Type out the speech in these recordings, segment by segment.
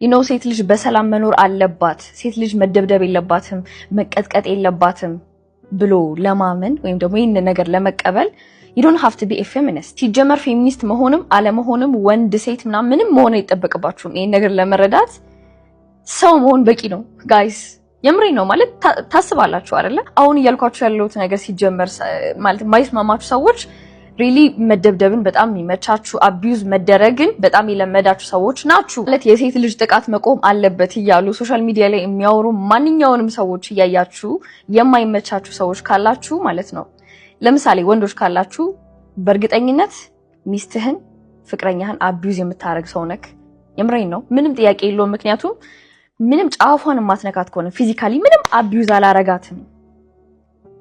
ሴት ልጅ በሰላም መኖር አለባት፣ ሴት ልጅ መደብደብ የለባትም፣ መቀጥቀጥ የለባትም ብሎ ለማመን ወይም ደግሞ ይህን ነገር ለመቀበል you don't have to be a feminist። ሲጀመር ፌሚኒስት መሆንም አለመሆንም ወንድ ሴት ምንም መሆን አይጠበቅባችሁም። ይሄን ነገር ለመረዳት ሰው መሆን በቂ ነው ጋይስ። የምሬ ነው ማለት ታስባላችሁ አይደለ? አሁን እያልኳችሁ ያለሁት ነገር ሲጀመር ማለት ማይስማማችሁ ሰዎች ሪሊ መደብደብን በጣም የሚመቻችሁ አቢዩዝ መደረግን በጣም የለመዳችሁ ሰዎች ናችሁ ማለት የሴት ልጅ ጥቃት መቆም አለበት እያሉ ሶሻል ሚዲያ ላይ የሚያወሩ ማንኛውንም ሰዎች እያያችሁ የማይመቻችሁ ሰዎች ካላችሁ ማለት ነው። ለምሳሌ ወንዶች ካላችሁ በእርግጠኝነት ሚስትህን ፍቅረኛህን አቢዩዝ የምታረግ ሰው ነክ። የምሬን ነው ምንም ጥያቄ የለውም። ምክንያቱም ምንም ጫፏን ማትነካት ከሆነ ፊዚካሊ ምንም አቢዩዝ አላረጋትም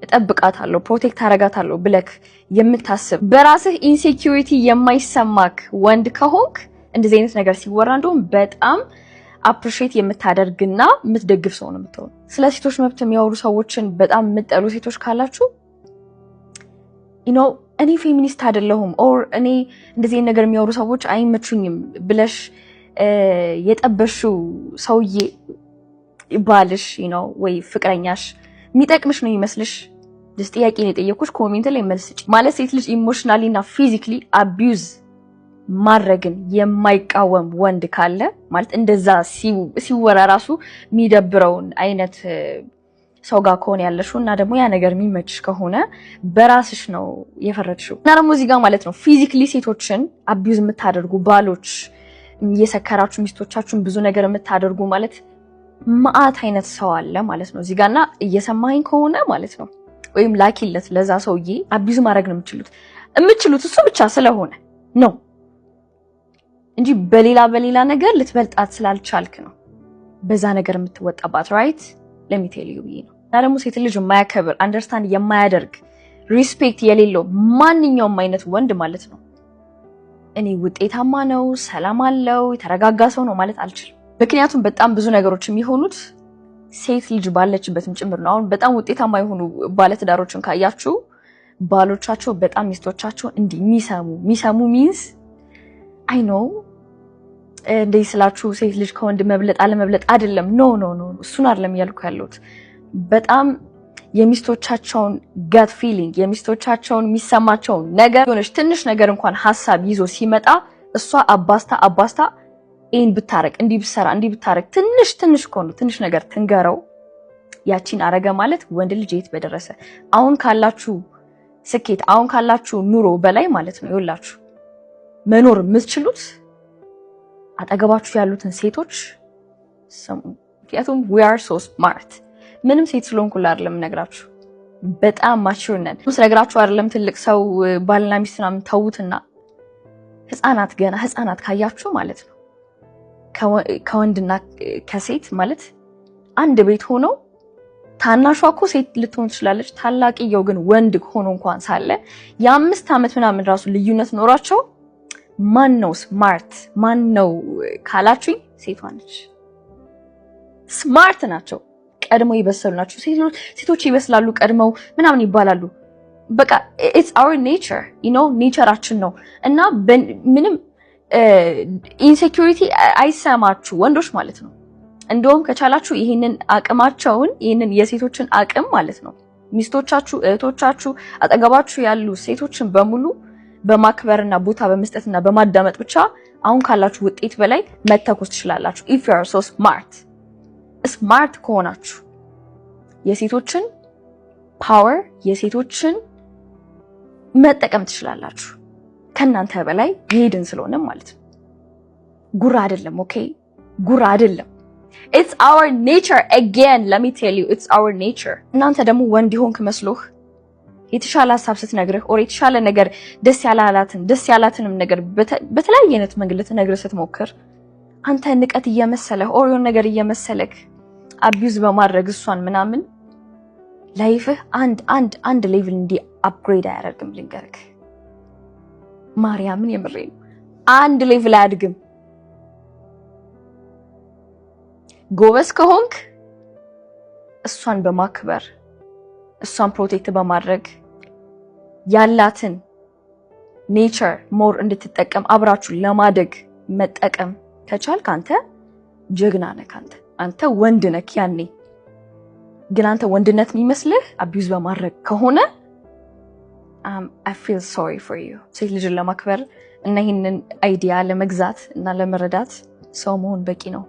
እጠብቃታለሁ ፕሮቴክት አረጋታለሁ ብለክ የምታስብ በራስህ ኢንሴኪዩሪቲ የማይሰማክ ወንድ ከሆንክ እንደዚህ አይነት ነገር ሲወራ እንደውም በጣም አፕሪሺየት የምታደርግና የምትደግፍ ሰው ነው የምትሆነው። ስለ ሴቶች መብት የሚያወሩ ሰዎችን በጣም የምትጠሉ ሴቶች ካላችሁ እኔ ፌሚኒስት አይደለሁም ኦር እኔ እንደዚህ ነገር የሚያወሩ ሰዎች አይመቹኝም ብለሽ የጠበሽው ሰውዬ ባልሽ ወይ ፍቅረኛሽ የሚጠቅምሽ ነው ይመስልሽ? ደስ ጥያቄ ነው የጠየኩሽ። ኮሜንት ላይ መልስ ስጪ። ማለት ሴት ልጅ ኢሞሽናሊ እና ፊዚካሊ አቢዩዝ ማድረግን የማይቃወም ወንድ ካለ ማለት እንደዛ ሲወራ ራሱ የሚደብረውን አይነት ሰው ጋር ከሆነ ያለሽው እና ደግሞ ያ ነገር የሚመችሽ ከሆነ በራስሽ ነው የፈረድሽው። እና ደግሞ እዚህ ጋር ማለት ነው ፊዚካሊ ሴቶችን አቢዩዝ የምታደርጉ ባሎች፣ እየሰከራችሁ ሚስቶቻችሁን ብዙ ነገር የምታደርጉ ማለት ማአት አይነት ሰው አለ ማለት ነው እዚህ ጋርና እየሰማኸኝ ከሆነ ማለት ነው ወይም ላኪለት ለዛ ሰውዬ አቢዩዝ ማድረግ ነው የምትችሉት እሱ ብቻ ስለሆነ ነው እንጂ በሌላ ነገር ልትበልጣት ስላልቻልክ ነው በዛ ነገር የምትወጣባት ራይት let me tell you ነው። እና ደግሞ ሴት ልጅ የማያከብር አንደርስታንድ የማያደርግ ሪስፔክት የሌለው ማንኛውም አይነት ወንድ ማለት ነው እኔ ውጤታማ ነው ሰላም አለው የተረጋጋ ሰው ነው ማለት አልችልም። ምክንያቱም በጣም ብዙ ነገሮች የሚሆኑት ሴት ልጅ ባለችበትም ጭምር ነው። አሁን በጣም ውጤታማ የሆኑ ባለትዳሮችን ካያችሁ ባሎቻቸው በጣም ሚስቶቻቸው እንዲህ የሚሰሙ ሚንስ አይ ኖ እንደዚህ ስላችሁ ሴት ልጅ ከወንድ መብለጥ አለመብለጥ አይደለም። ኖ እሱን አይደለም እያልኩ ያለሁት። በጣም የሚስቶቻቸውን ጋት ፊሊንግ የሚስቶቻቸውን የሚሰማቸውን ነገር የሆነች ትንሽ ነገር እንኳን ሀሳብ ይዞ ሲመጣ እሷ አባስታ ይሄን ብታረቅ እንዲህ ብትሰራ እንዲህ ብታረቅ ትንሽ ኮኑ ትንሽ ነገር ትንገረው ያቺን አረገ ማለት ወንድ ልጅ የት በደረሰ። አሁን ካላችሁ ስኬት አሁን ካላችሁ ኑሮ በላይ ማለት ነው ይኸውላችሁ መኖር የምትችሉት አጠገባችሁ ያሉትን ሴቶች ሰሙ። ምክንያቱም we are so smart። ምንም ሴት ስለሆንኩ አይደለም ነግራችሁ በጣም ማቹር ነን ስለነግራችሁ አይደለም። ትልቅ ሰው ባልና ሚስት ምናምን ተውትና ገና ህፃናት ካያችሁ ማለት ነው ከወንድና ከሴት ማለት አንድ ቤት ሆነው ታናሿ እኮ ሴት ልትሆን ትችላለች ታላቅየው ግን ወንድ ሆኖ እንኳን ሳለ የ5 ዓመት ምናምን ራሱ ልዩነት ኖራቸው ማን ነው ስማርት ማን ነው ካላችሁ ሴቷ ነች። ስማርት ናቸው ቀድሞ ይበሰሉ ናቸው። ሴቶች ይበስላሉ ቀድመው ምናምን ይባላሉ። በቃ it's our nature ኔቸራችን ነው እና ምንም ኢንሴኪዩሪቲ አይሰማችሁ ወንዶች ማለት ነው። እንደውም ከቻላችሁ ይሄንን አቅማቸውን ይሄንን የሴቶችን አቅም ማለት ነው ሚስቶቻችሁ እህቶቻችሁ አጠገባችሁ ያሉ ሴቶችን በሙሉ በማክበርና ቦታ በመስጠትና በማዳመጥ ብቻ አሁን ካላችሁ ውጤት በላይ መተኮስ ትችላላችሁ። if you are so smart ከሆናችሁ የሴቶችን ፓወር የሴቶችን መጠቀም ትችላላችሁ። ከናንተ በላይ ይሄድን ስለሆነ ማለት ነው። ጉራ አይደለም ኦኬ ጉራ አይደለም። it's our nature again let me tell you it's our nature። እናንተ ደግሞ ወንድ ይሆንክ መስሎህ የተሻለ ሐሳብ ስትነግርህ ኦር የተሻለ ነገር ደስ ያላትንም ነገር በተለያየ አይነት መንገድ ልትነግርህ ስትሞክር አንተ ንቀት እየመሰለህ ኦር የሆነ ነገር እየመሰለክ አቢዩዝ በማድረግ እሷን ምናምን ላይፍህ አንድ ሌቭል እንዲ አፕግሬድ አያደርግም። ልንገርክ ማርያምን የምሬ ነው አንድ ሌቭል አያድግም። ጎበዝ ከሆንክ እሷን በማክበር እሷን ፕሮቴክት በማድረግ ያላትን ኔቸር ሞር እንድትጠቀም አብራችሁ ለማደግ መጠቀም ከቻልክ አንተ ጀግና ነህ አንተ ወንድ ነህ ያኔ ግን አንተ ወንድነት የሚመስልህ አቢዩዝ በማድረግ ከሆነ I feel sorry for you ሴት ልጅን ለማክበር እና ይሄንን አይዲያ ለመግዛት እና ለመረዳት ሰው መሆን በቂ ነው